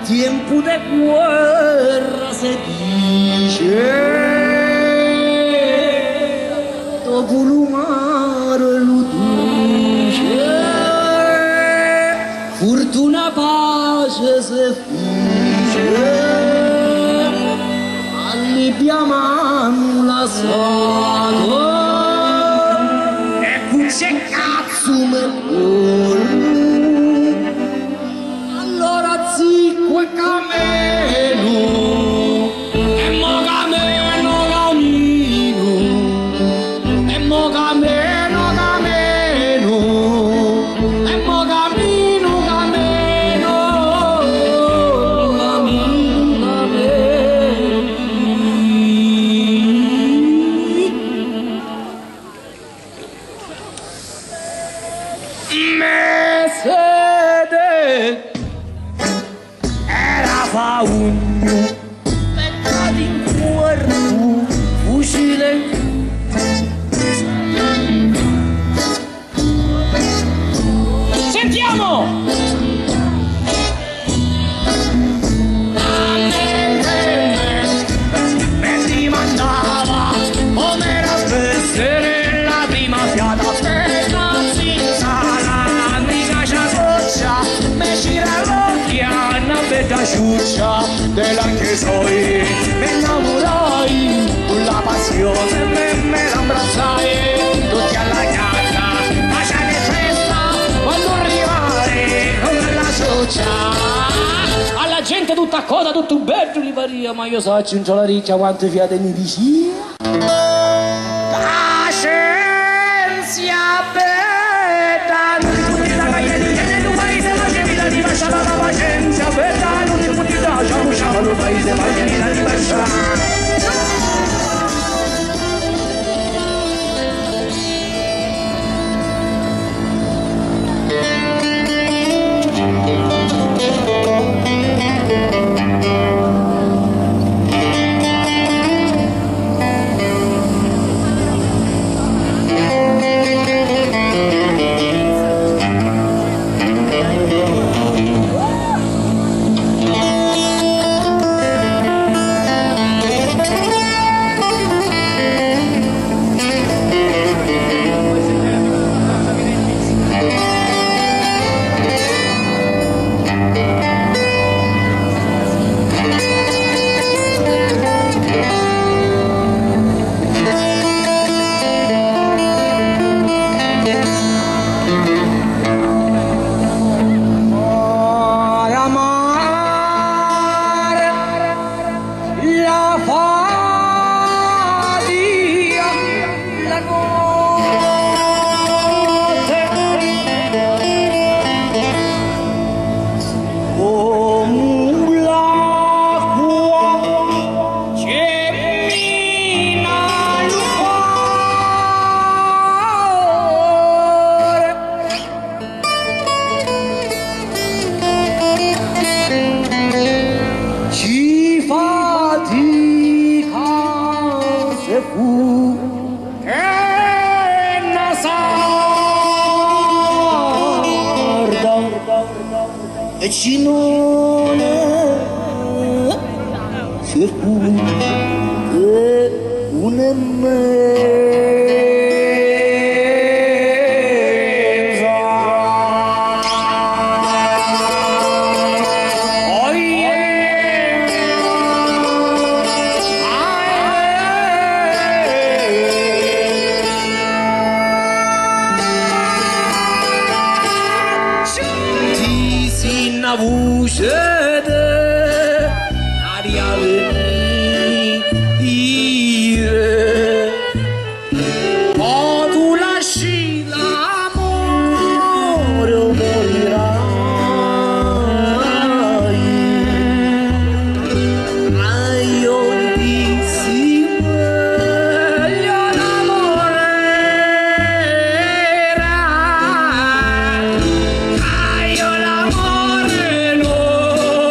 Tiempo de guerra se dice, dopo l'umano lo dice, fortuna pace se fice, allibbiamo la strada, e c'è cazzo me vuole. Zicco cameno, e mo cameno cammino, e mo cameno cameno, e mo cammino cameno, cammino cameno. Mercedes fa ugno, pettato in cuore, fucile. Sentiamo! Me si mandava, come era spessere la prima fiata, bella ciuccia dell'anche soi, mi innamorai con la passione, me l'abbracciai tutti alla casa, facciamo festa quando arrivai con la ciuccia. Alla gente tutta a coda, tutto bello li paria, ma io so c'è la riccia quante fiate mi dici. Pazienza bella, lasciala la pazienza per la non ti lascia usciamo lo paese ma vieni la libertà. E cinone circuito un voce d'aria venire, poi tu lasci l'amore o morirai. Ma io dissi meglio l'amore era, io l'amore lo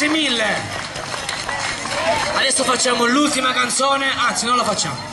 Grazie mille. Adesso facciamo l'ultima canzone, anzi non la facciamo.